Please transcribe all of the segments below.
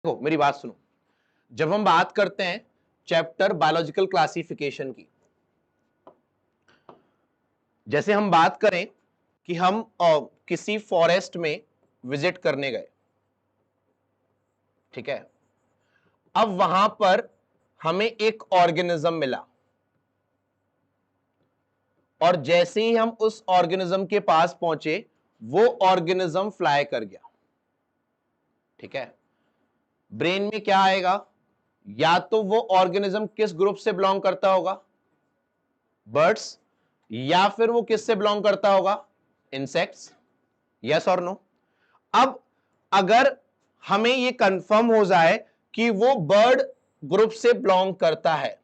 देखो मेरी बात सुनो, जब हम बात करते हैं चैप्टर बायोलॉजिकल क्लासिफिकेशन की, जैसे हम बात करें कि हम किसी फॉरेस्ट में विजिट करने गए, ठीक है। अब वहां पर हमें एक ऑर्गेनिज्म मिला और जैसे ही हम उस ऑर्गेनिज्म के पास पहुंचे वो ऑर्गेनिज्म फ्लाई कर गया, ठीक है। ब्रेन में क्या आएगा, या तो वो ऑर्गेनिज्म किस ग्रुप से बिलोंग करता होगा, बर्ड्स, या फिर वो किससे बिलोंग करता होगा, इंसेक्ट्स। यस और नो। अब अगर हमें ये कंफर्म हो जाए कि वो बर्ड ग्रुप से बिलोंग करता है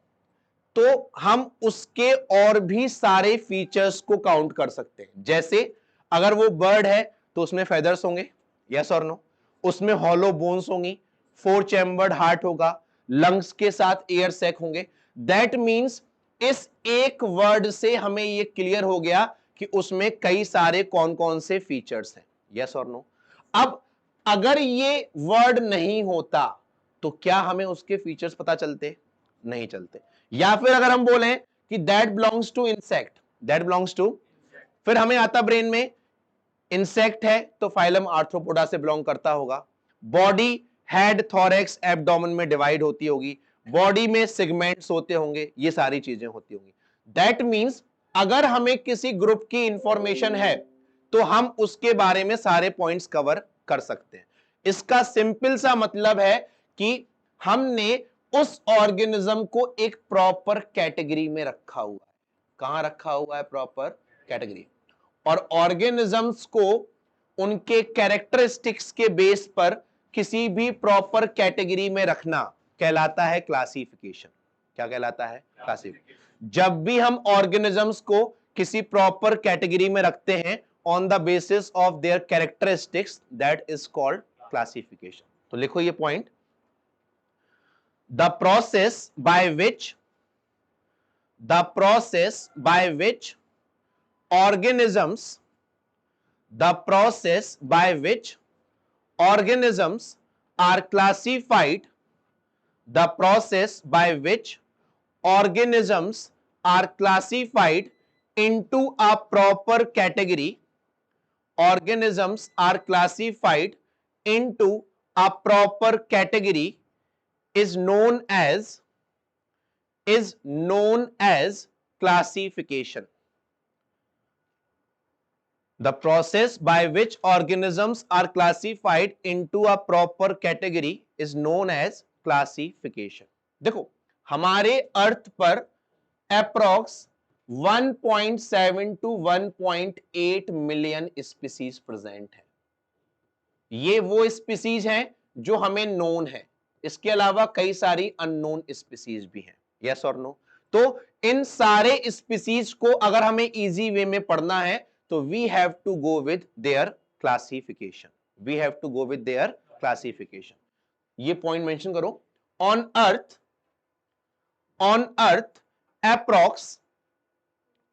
तो हम उसके और भी सारे फीचर्स को काउंट कर सकते हैं। जैसे अगर वो बर्ड है तो उसमें फेदर्स होंगे, यस और नो। उसमें हॉलो बोन्स होंगी, 4 चैम्बर्ड हार्ट होगा, लंग्स के साथ एयर सैक होंगे। दैट मींस इस एक वर्ड से हमें ये क्लियर हो गया कि उसमें कई सारे कौन कौन से फीचर्स हैं, यस और नो। अब अगर ये वर्ड नहीं होता तो क्या हमें उसके फीचर्स पता चलते, नहीं चलते। या फिर अगर हम बोलें कि that belongs to insect, that belongs to, फिर हमें आता ब्रेन में इंसेक्ट है तो फाइलम आर्थ्रोपोडा से बिलोंग करता होगा। बॉडी हेड थोरैक्स एब्डोमेन में डिवाइड होती होगी, बॉडी में सेगमेंट्स होते होंगे, ये सारी चीजें होती होंगी। दैट मींस अगर हमें किसी ग्रुप की इंफॉर्मेशन है तो हम उसके बारे में सारे पॉइंट्स कवर कर सकते हैं। इसका सिंपल सा मतलब है कि हमने उस ऑर्गेनिज्म को एक प्रॉपर कैटेगरी में रखा हुआ है। कहां रखा हुआ है, प्रॉपर कैटेगरी। और ऑर्गेनिजम्स को उनके कैरेक्टरिस्टिक्स के बेस पर किसी भी प्रॉपर कैटेगरी में रखना कहलाता है क्लासिफिकेशन। क्या कहलाता है, क्लासिफिकेशन। जब भी हम ऑर्गेनिजम्स को किसी प्रॉपर कैटेगरी में रखते हैं on the basis of their characteristics, that is called classification. तो लिखो ये point, the process by which organisms the process by which organisms are classified, the process by which organisms are classified into a proper category, organisms are classified into a proper category is known as classification. The process by which organisms are classified into a proper category is known as classification. देखो हमारे earth पर approx 1.7 to 1.8 million species present है। ये वो species हैं जो हमें known है, इसके अलावा कई सारी अननोन स्पीसीज भी हैं, यस और नो। तो इन सारे स्पीसीज को अगर हमें इजी वे में पढ़ना है तो we have to go with their classification, we have to go with their classification. ये पॉइंट मेंशन करो, on earth approx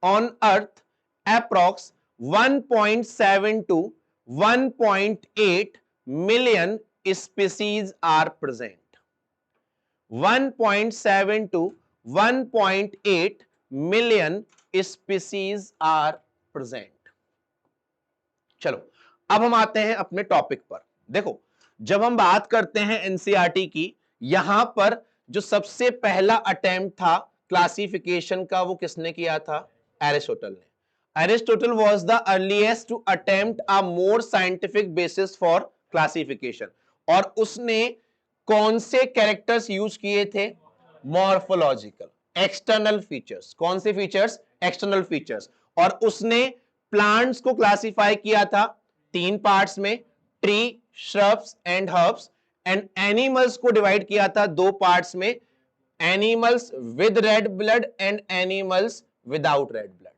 1.7 to 1.8 million species are present. 1.7 to 1.8 million species are present. चलो अब हम आते हैं अपने टॉपिक पर। देखो जब हम बात करते हैं एनसीईआरटी की, यहां पर जो सबसे पहला अटेम्प्ट था क्लासिफिकेशन का वो किसने किया था, एरिस्टोटल ने। Aristotle was the earliest to attempt a more scientific basis for classification. और उसने कौन से कैरेक्टर्स यूज किए थे, मॉर्फोलॉजिकल, एक्सटर्नल फीचर्स। कौन से फीचर्स, एक्सटर्नल फीचर्स। और उसने प्लांट्स को क्लासिफाई किया था 3 पार्ट्स में, tree, shrubs and herbs. And animals को डिवाइड किया था 2 पार्ट्स में, animals with red blood and animals without red blood.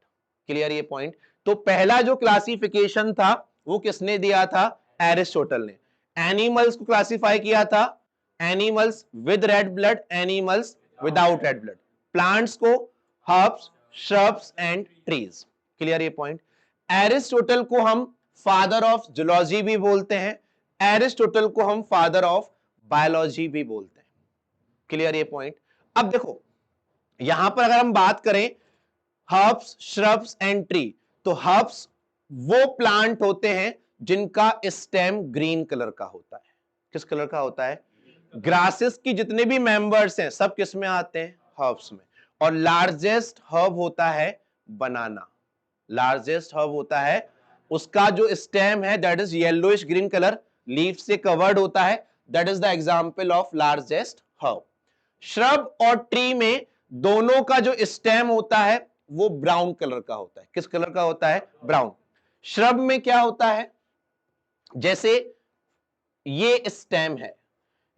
Clear ये पॉइंट। तो पहला जो क्लासिफिकेशन था वो किसने दिया था, एरिस्टोटल ने। एनिमल्स को क्लासिफाई किया था, animals with red blood, animals without red blood. Plants को herbs, shrubs and trees. Clear ये पॉइंट। एरिस्टोटल को हम फादर ऑफ जूलॉजी भी बोलते हैं, एरिस्टोटल को हम फादर ऑफ बायोलॉजी भी बोलते हैं। क्लियर ये पॉइंट? अब देखो यहां पर अगर हम बात करें हर्ब्स, श्रब्स एंड ट्री, तो हर्ब्स वो प्लांट होते हैं जिनका स्टेम ग्रीन कलर का होता है। किस कलर का होता है? ग्रासेस की जितने भी मेंबर्स हैं सब किस में आते हैं? हर्ब्स में। और लार्जेस्ट हर्ब होता है बनाना। लार्जेस्ट हर्ब होता है, उसका जो स्टेम है that is yellowish green colour, leaf से कवर्ड होता है, that is the example of largest herb. Shrub और ट्री में दोनों का जो स्टेम होता है वो ब्राउन कलर का होता है। किस कलर का होता है? ब्राउन। श्रब में क्या होता है, जैसे ये स्टेम है,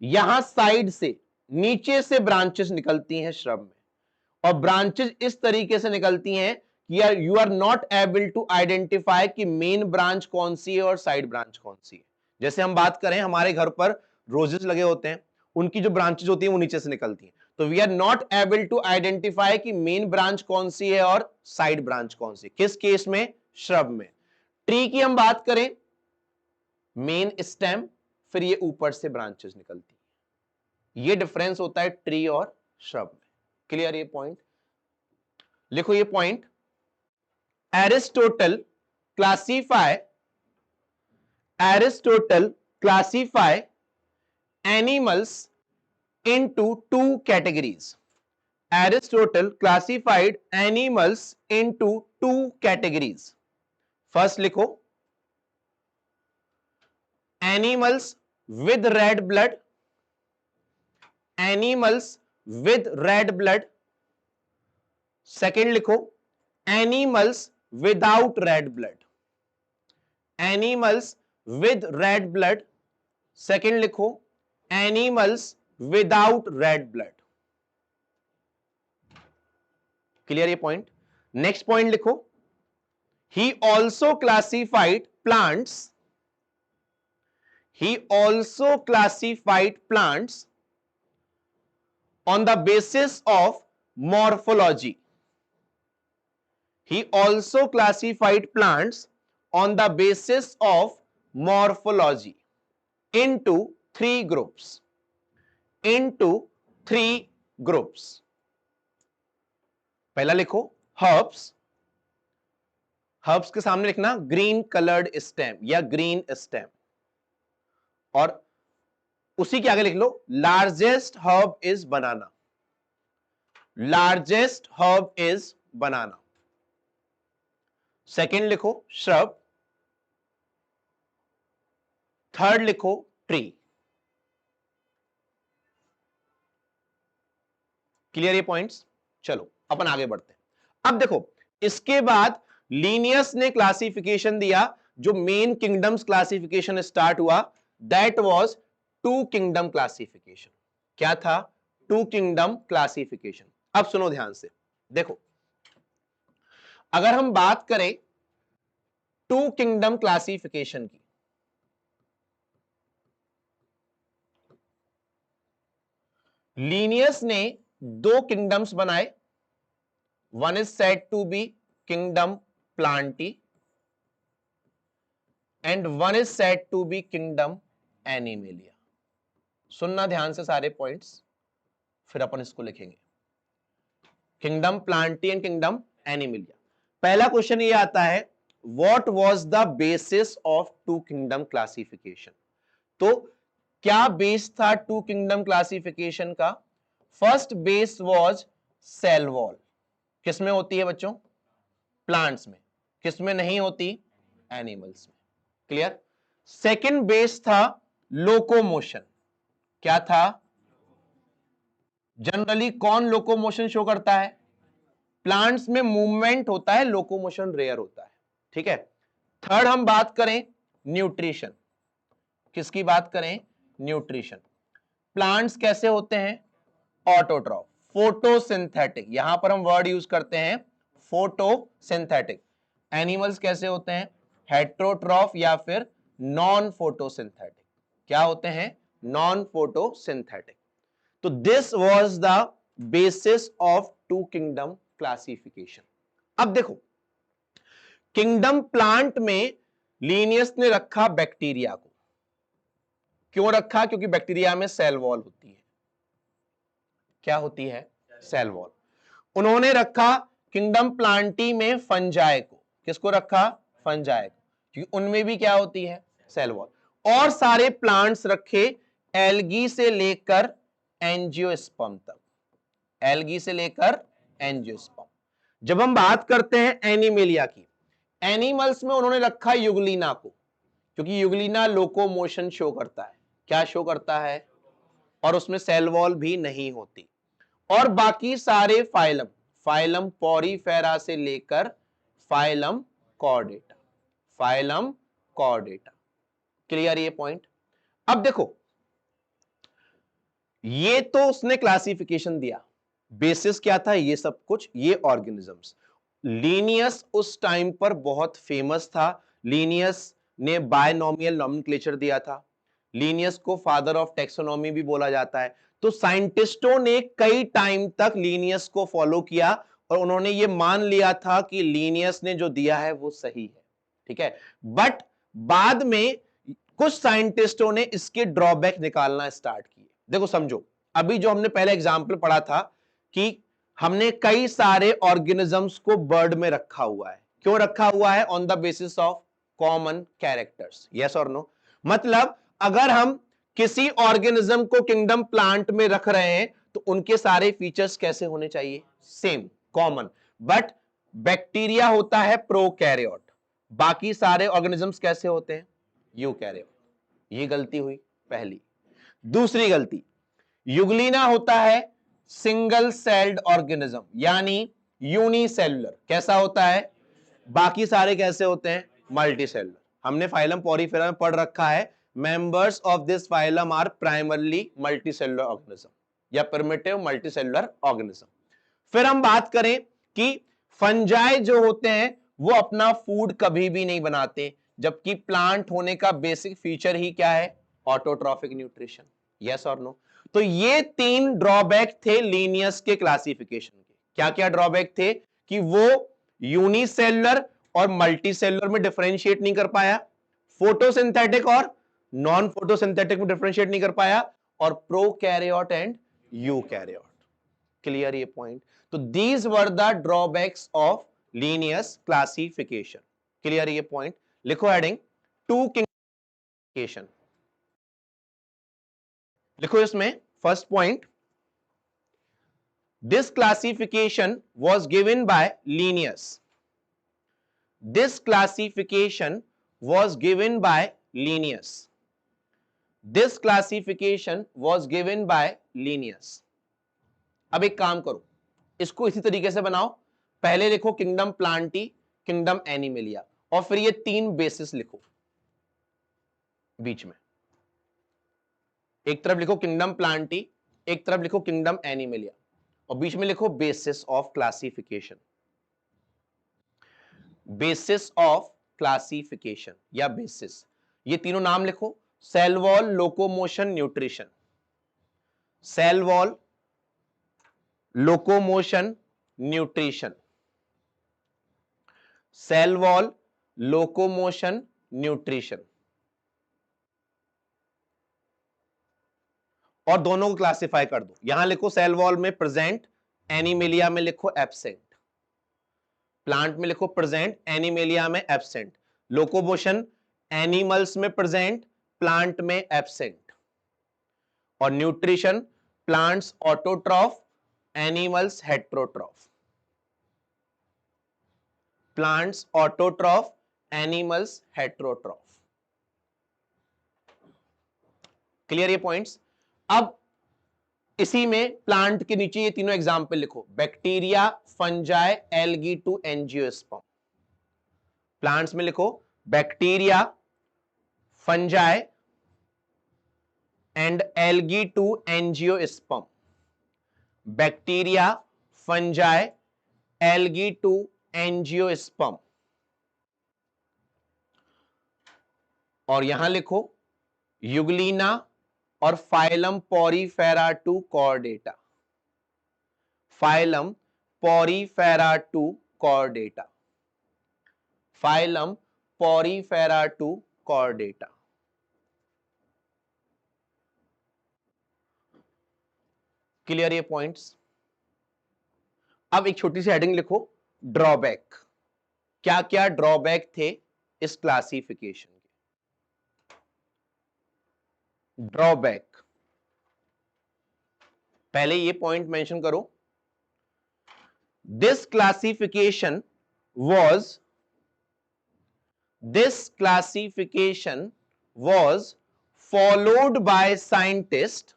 यहां साइड से नीचे से ब्रांचेस निकलती हैं श्रब में, और ब्रांचेस इस तरीके से निकलती हैं कि यार you are not able to identify कि मेन ब्रांच कौन सी है और साइड ब्रांच कौन सी है। जैसे हम बात करें हमारे घर पर रोजेस लगे होते हैं, उनकी जो ब्रांचेस होती हैं वो नीचे से निकलती हैं, तो we are not able to identify कि मेन ब्रांच कौन सी है और साइड ब्रांच कौन सी। किस केस में? श्रब में। ट्री की हम बात करें, मेन स्टेम, फिर ये ऊपर से ब्रांचेस निकलती है। ये डिफरेंस होता है ट्री और श्रब में। क्लियर ये पॉइंट? लिखो ये point. Aristotle classify animals into two categories. Aristotle classified animals into two categories. First लिखो, animals with red blood, animals with red blood. Second लिखो, animals without red blood. Animals with red blood. Second लिखो, animals without red blood. Clear ये point? Next point लिखो, he also classified plants. He also classified plants on the basis of morphology. He also classified plants on the basis of morphology into three groups. Into three groups. पहला लिखो herbs, herbs के सामने लिखना green coloured stem या green stem, और उसी के आगे लिख लो largest herb is banana. Largest herb is banana. Second लिखो श्रब, थर्ड लिखो ट्री। क्लियर ये पॉइंट्स? चलो अपन आगे बढ़ते हैं। अब देखो इसके बाद लीनियस ने क्लासिफिकेशन दिया, जो मेन किंगडम्स क्लासिफिकेशन स्टार्ट हुआ, that was two kingdom classification. क्या था? Two kingdom classification. अब सुनो ध्यान से, देखो अगर हम बात करें टू किंगडम क्लासिफिकेशन की, लीनियस ने दो किंगडम्स बनाए, one is said to be kingdom plantae and one is said to be kingdom animalia. सुनना ध्यान से सारे पॉइंट्स, फिर अपन इसको लिखेंगे। Kingdom plantae and kingdom animalia. पहला क्वेश्चन ये आता है, what was the basis of two kingdom classification? तो क्या बेस था टू किंगडम क्लासिफिकेशन का? First base was cell wall. किसमें होती है बच्चों? प्लांट्स में। किसमें नहीं होती? एनिमल्स में। क्लियर? सेकंड बेस था लोकोमोशन। क्या था? जनरली कौन लोकोमोशन शो करता है? प्लांट्स में मूवमेंट होता है, लोकोमोशन रेयर होता है। ठीक है। थर्ड हम बात करें न्यूट्रिशन। किसकी बात करें? न्यूट्रिशन। प्लांट्स कैसे होते हैं? Autotroph, photosynthetic. यहां पर हम वर्ड यूज करते हैं फोटोसिंथेटिक। एनिमल्स कैसे होते हैं? हेट्रोट्रॉफ या फिर नॉन फोटोसिंथेटिक। क्या होते हैं? Non photosynthetic. तो this was the basis of two kingdom classification. अब देखो किंगडम प्लांट में लीनियस ने रखा बैक्टीरिया को, क्यों रखा? क्योंकि बैक्टीरिया में सेल वॉल होती है। क्या होती है? Cell wall. उन्होंने रखा किंगडम प्लांटी में फंजाई को। किसको रखा? फंजाई को, क्योंकि उनमें भी क्या होती है? Cell wall. और सारे प्लांट्स रखे एल्गी से लेकर एंजियोस्पर्म तक। एल्गी से लेकर एंजियोस्पर्म। जब हम बात करते हैं एनिमेलिया की, एनिमल्स में उन्होंने रखा युगलिना को, क्योंकि युगलिना लोकोमोशन शो करता है। क्या शो करता है? और उसमें सेल वॉल भी नहीं होती। और बाकी सारे फाइलम, फाइलम पॉरीफेरा से लेकर phylum Chordata, phylum Chordata. Clear ये पॉइंट? अब देखो, ये तो उसने क्लासिफिकेशन दिया, बेसिस क्या था? ये सब कुछ, ये ऑर्गेनिजम्स। लीनियस उस टाइम पर बहुत फेमस था। लीनियस ने बायनोमियल नॉमेनक्लेचर दिया था। लीनियस को फादर ऑफ टेक्सोनॉमी भी बोला जाता है। तो साइंटिस्टों ने कई टाइम तक लीनियस को फॉलो किया और उन्होंने ये मान लिया था कि लीनियस ने जो दिया है वो सही है। ठीक है, बट बाद में कुछ साइंटिस्टों ने इसके ड्रॉबैक निकालना स्टार्ट किए। देखो समझो, अभी जो हमने पहले एग्जाम्पल पढ़ा था कि हमने कई सारे ऑर्गेनिजम्स को बर्ड में रखा हुआ है। क्यों रखा हुआ है? On the basis of common characters. Yes और नो? मतलब अगर हम किसी ऑर्गेनिज्म को किंगडम प्लांट में रख रहे हैं तो उनके सारे फीचर्स कैसे होने चाहिए? Same, common. बट बैक्टीरिया होता है प्रोकैरियोट, बाकी सारे ऑर्गेनिजम्स कैसे होते हैं? यूकैरियोट। ये गलती हुई पहली। दूसरी गलती, युगलिना होता है सिंगल सेल्ड ऑर्गेनिज्म, यानी यूनिसेलुलर। कैसा होता है? बाकी सारे कैसे होते हैं? Multi cellular. हमने फाइलम पॉरीफेरा में पढ़ रखा है, members of this phylum are primarily multicellular organism या प्रिमिटिव मल्टीसेलुलर ऑर्गेनिज्म। फिर हम बात करें कि फंजाई जो होते हैं वो अपना फूड कभी भी नहीं बनाते, जबकि प्लांट होने का बेसिक फीचर ही क्या है? Autotrophic nutrition. यस और नो? तो ये तीन ड्रॉबैक थे लीनियस के क्लासिफिकेशन के। क्या क्या ड्रॉबैक थे? कि वो यूनिसेलुलर और मल्टीसेलुलर में डिफरेंशिएट नहीं कर पाया, फोटोसिंथेटिक और नॉन फोटोसिंथेटिक में डिफरेंशिएट नहीं कर पाया, और प्रोकैरियोट एंड यूकैरियोट। क्लियर ये पॉइंट? तो these were the drawbacks of Linnaeus classification. Clear ये पॉइंट? लिखो हेडिंग टू किंगडम। लिखो इसमें first point, this classification was given by Linnaeus. This classification was given by Linnaeus. This classification was given by Linnaeus. अब एक काम करो, इसको इसी तरीके से बनाओ। पहले लिखो किंगडम प्लांटी, किंगडम एनिमेलिया, और फिर ये तीन बेसिस लिखो बीच में। एक तरफ लिखो किंगडम प्लांटी, एक तरफ लिखो किंगडम एनिमेलिया, और बीच में लिखो basis of classification. Basis of classification या बेसिस, ये तीनों नाम लिखो। Cell wall, locomotion, nutrition. Cell wall, locomotion, nutrition. Cell wall, locomotion, nutrition. और दोनों को क्लासिफाई कर दो। यहां लिखो सेल वॉल में प्रेजेंट, एनिमेलिया में लिखो एब्सेंट। प्लांट में लिखो प्रेजेंट, एनिमेलिया में एब्सेंट। लोकोमोशन एनिमल्स में प्रेजेंट, प्लांट में एब्सेंट। और nutrition, plants autotroph, animals heterotroph. Plants autotroph, animals heterotroph. Clear ये पॉइंट्स? अब इसी में प्लांट के नीचे ये तीनों एग्जाम्पल लिखो, bacteria, fungi, algae to angiosperm. Plants में लिखो bacteria, fungi and algae to angiosperm. Bacteria, fungi, algae to angiosperm. और यहां लिखो युगलिना और phylum porifera to chordata. Phylum porifera to chordata. Phylum porifera to chordata. Clear ये points? अब एक छोटी सी हेडिंग लिखो, ड्रॉबैक। क्या क्या ड्रॉबैक थे इस क्लासिफिकेशन के? ड्रॉबैक, पहले ये पॉइंट मेंशन करो, this classification was followed by scientists.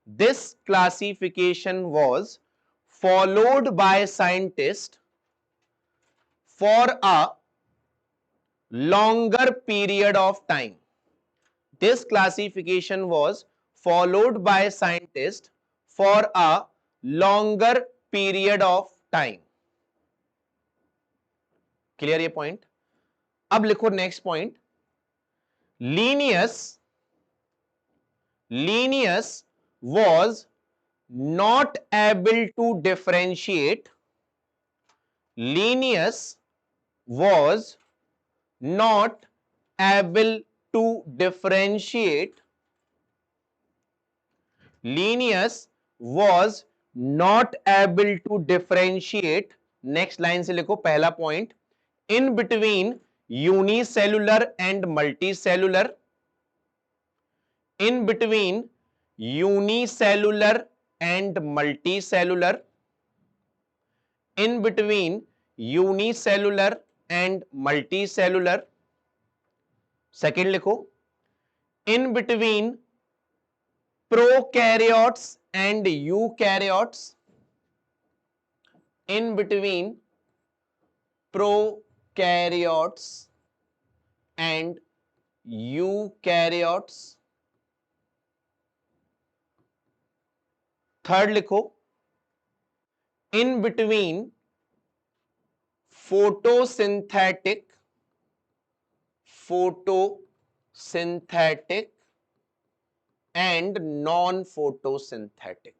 This classification was followed by scientists for a longer period of time. This classification was followed by scientists for a longer period of time. Clear ये point? अब लिखो next point, Linnaeus was not able to differentiate. Linnaeus was not able to differentiate. Linnaeus was not able to differentiate. Next line से लिखो पहला point, in between unicellular and multicellular. In between unicellular and multicellular. In between unicellular and multicellular. Second लिखो, in between prokaryotes and eukaryotes. In between prokaryotes and eukaryotes. Third लिखो, in between photosynthetic and non-photosynthetic.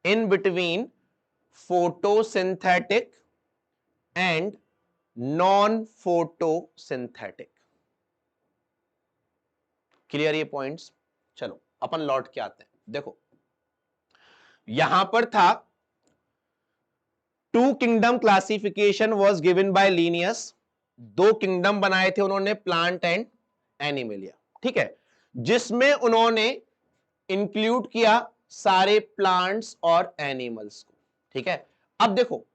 In between photosynthetic and non-photosynthetic. Clear ये points? चलो अपन लौट के आते हैं। देखो यहां पर था, two kingdom classification was given by Linnaeus. दो किंगडम बनाए थे उन्होंने, प्लांट एंड एनिमलिया, ठीक है, जिसमें उन्होंने इंक्लूड किया सारे प्लांट्स और एनिमल्स को, ठीक है। अब देखो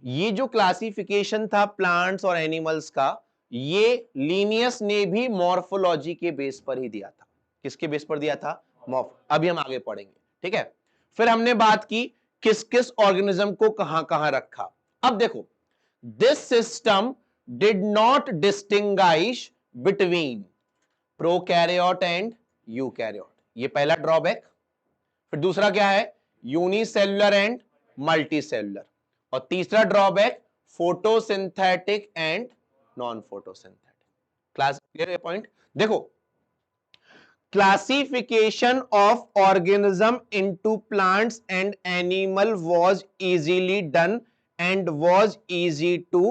ये जो क्लासिफिकेशन था प्लांट्स और एनिमल्स का, ये लीनियस ने भी मॉर्फोलॉजी के बेस पर ही दिया था। किसके बेस पर दिया था? अभी हम आगे पढ़ेंगे, ठीक है। फिर हमने बात की किस किस ऑर्गेनिज्म को कहां कहां रखा। अब देखो, this system did not distinguish between prokaryote and eukaryote, ये पहला ड्रॉबैक। फिर दूसरा क्या है? Unicellular and multicellular. और तीसरा drawback photosynthetic and non photosynthetic. Class clear point? देखो, classification of organism into plants and animal was easily done and was easy to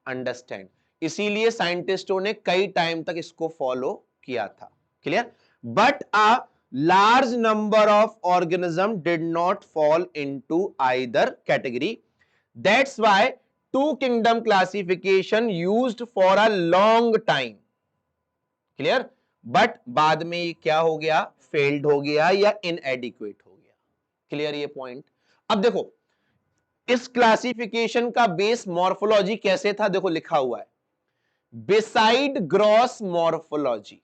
understand. इसीलिए साइंटिस्टों ने कई टाइम तक इसको फॉलो किया था। Clear? But a large number of organism did not fall into either category. That's why two kingdom classification used for a long time. Clear? But बाद में ये क्या हो गया? फेल्ड हो गया या इनएडिक्वेट हो गया। क्लियर ये पॉइंट? अब देखो इस क्लासिफिकेशन का बेस मॉर्फोलॉजी कैसे था? देखो लिखा हुआ है, बिसाइड ग्रॉस मॉर्फोलॉजी।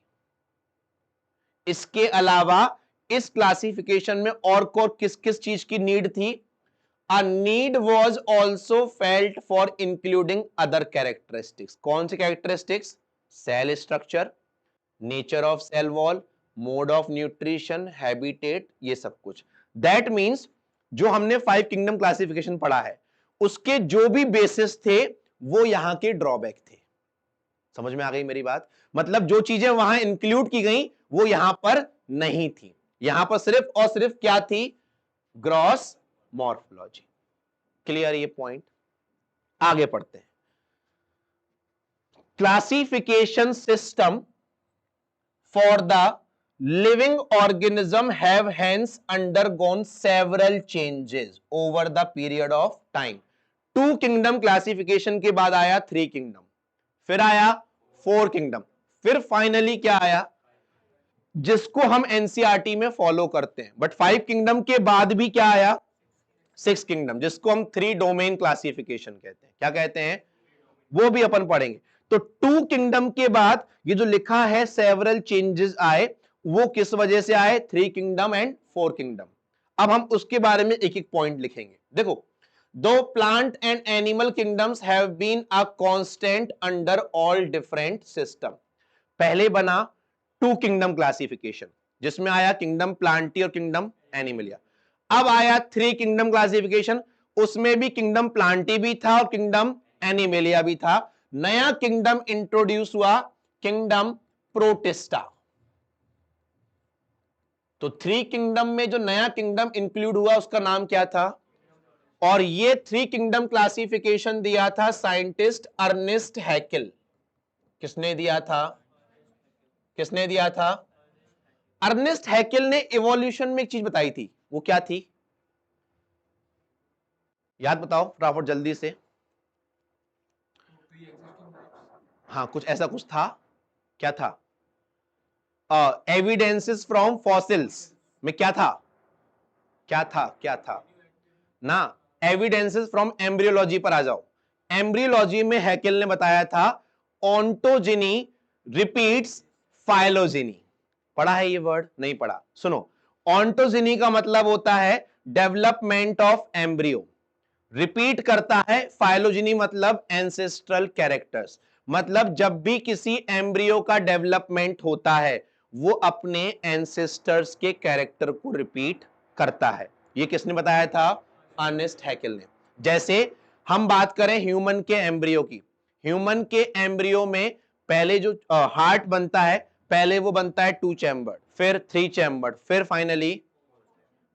इसके अलावा इस क्लासिफिकेशन में और को किस किस चीज की नीड थी? A need was also felt for including other characteristics. कौन से characteristics? Cell structure, nature of cell wall, mode of nutrition, habitat, ये सब कुछ। दैट मींस जो हमने 5 किंगडम क्लासिफिकेशन पढ़ा है उसके जो भी बेसिस थे वो यहां के ड्रॉबैक थे। समझ में आ गई मेरी बात? मतलब जो चीजें वहां इंक्लूड की गई वो यहां पर नहीं थी, यहां पर सिर्फ और सिर्फ क्या थी? Gross morphology. क्लियर ये पॉइंट? आगे पढ़ते हैं। Classification system for the living organism have hence undergone several changes over the period of time. 2 kingdom classification के बाद आया 3 किंगडम, फिर आया 4 किंगडम, फिर फाइनली क्या आया जिसको हम एनसीईआरटी में फॉलो करते हैं। बट 5 किंगडम के बाद भी क्या आया 6 किंगडम, जिसको हम 3 डोमेन क्लासिफिकेशन कहते हैं। क्या कहते हैं, वो भी अपन पढ़ेंगे। तो 2 किंगडम के बाद ये जो लिखा है सेवरल चेंजेस आए, वो किस वजह से आए, 3 किंगडम एंड 4 किंगडम। अब हम उसके बारे में एक एक पॉइंट लिखेंगे। देखो, दो plant and animal kingdoms have been a constant under all different system. पहले बना 2 किंगडम क्लासिफिकेशन, जिसमें आया किंगडम प्लांटी और किंगडम एनिमलिया। अब आया 3 किंगडम क्लासिफिकेशन, उसमें भी किंगडम प्लांटी भी था और किंगडम एनिमेलिया भी था। नया किंगडम इंट्रोड्यूस हुआ, किंगडम प्रोटिस्टा। तो 3 किंगडम में जो नया किंगडम इंक्लूड हुआ उसका नाम क्या था, और ये 3 किंगडम क्लासिफिकेशन दिया था साइंटिस्ट अर्नेस्ट हैकेल। किसने दिया था, किसने दिया था, अर्नेस्ट हैकेल ने इवोल्यूशन में एक चीज बताई थी, वो क्या थी, याद बताओ फटाफट जल्दी से। हाँ, कुछ ऐसा कुछ था, क्या था, एविडेंसेस फ्रॉम फॉसिल्स में क्या था, क्या था, क्या था ना, एविडेंसेस फ्रॉम एम्ब्रियोलॉजी पर आ जाओ। एम्ब्रियोलॉजी में हैकेल ने बताया था ऑन्टोजिनी रिपीट्स फाइलोजिनी। पढ़ा है ये वर्ड, नहीं पढ़ा, सुनो। ऑन्टोजिनी का मतलब होता है डेवलपमेंट ऑफ एम्ब्रियो, रिपीट करता है फाइलोजिनी मतलब एंसेस्ट्रल कैरेक्टर्स। मतलब जब भी किसी एम्ब्रियो का डेवलपमेंट होता है वो अपने एंसेस्टर्स के कैरेक्टर को रिपीट करता है। ये किसने बताया था, अर्नेस्ट हैकेल ने। जैसे हम बात करें ह्यूमन के एम्ब्रियो की, ह्यूमन के एम्ब्रियो में पहले जो हार्ट बनता है, पहले वो बनता है 2 चैम्बर्ड, फिर 3 चैम्बर्ड, फिर फाइनली,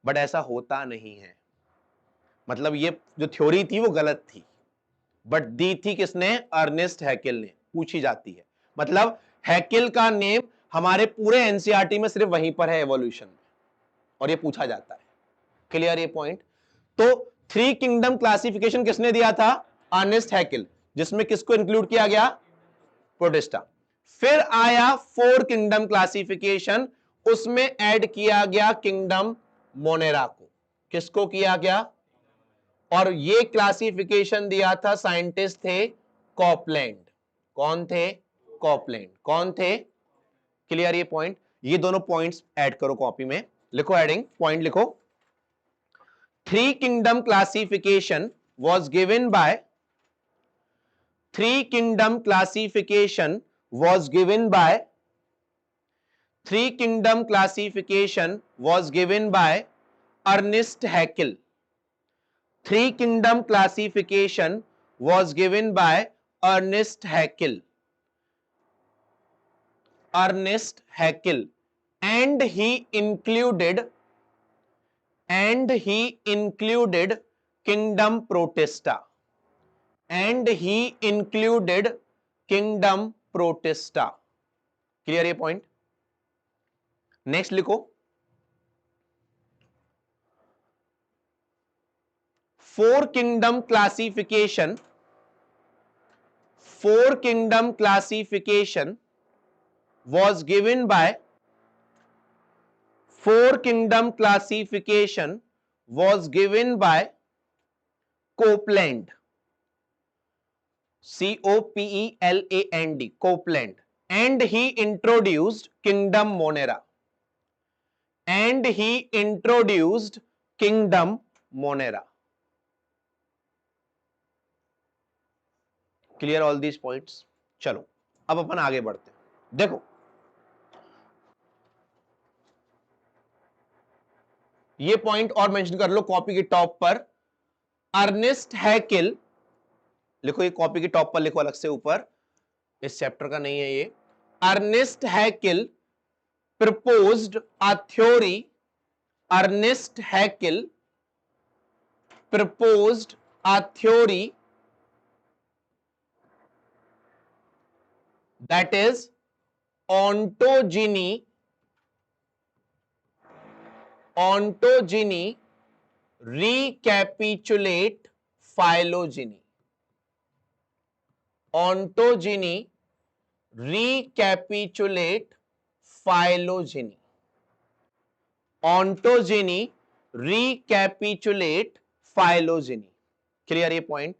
बट ऐसा होता नहीं है। मतलब ये जो थ्योरी थी वो गलत थी, बट दी थी किसने, अर्नेस्ट हैकेल ने, पूछी जाती है। मतलब हैकेल का नेम हमारे पूरे एनसीईआरटी में सिर्फ वहीं पर है एवोल्यूशन में, और ये पूछा जाता है। क्लियर ये पॉइंट। तो 3 किंगडम क्लासिफिकेशन किसने दिया था, अर्नेस्ट हैकेल, जिसमें किसको इंक्लूड किया गया, प्रोटिस्टा। फिर आया 4 किंगडम क्लासिफिकेशन, उसमें ऐड किया गया किंगडम मोनेरा को। किसको किया गया, और ये क्लासिफिकेशन दिया था साइंटिस्ट थे कॉपलैंड। कौन थे, कॉपलैंड। कौन थे, क्लियर ये पॉइंट। ये दोनों पॉइंट्स ऐड करो कॉपी में, लिखो, एडिंग पॉइंट लिखो। 3 kingdom classification was given by 3 kingdom classification was given by 3 kingdom classification was given by Ernest Haeckel. 3 kingdom classification was given by Ernest Haeckel. Ernest Haeckel, and he included kingdom Protista, and he included kingdom Protista. Clear ये point. Next लिखो, 4 kingdom classification, 4 kingdom classification was given by 4 kingdom classification was given by Copeland, Copeland, Copeland, and he introduced kingdom Monera, and he introduced kingdom Monera. Clear all these points? चलो अब अपन आगे बढ़ते हैं। देखो, ये point और mention कर लो copy के टॉप पर। अर्नेस्ट हैकेल, लिखो, ये कॉपी के टॉप पर लिखो अलग से ऊपर, इस चैप्टर का नहीं है ये। Ernest Haeckel proposed a theory, Ernest Haeckel proposed a theory that is ontogeny ऑन्टोजिनी recapitulate phylogeny, ऑन्टोजिनी recapitulate phylogeny, ऑन्टोजिनी recapitulate phylogeny. Clear ये पॉइंट?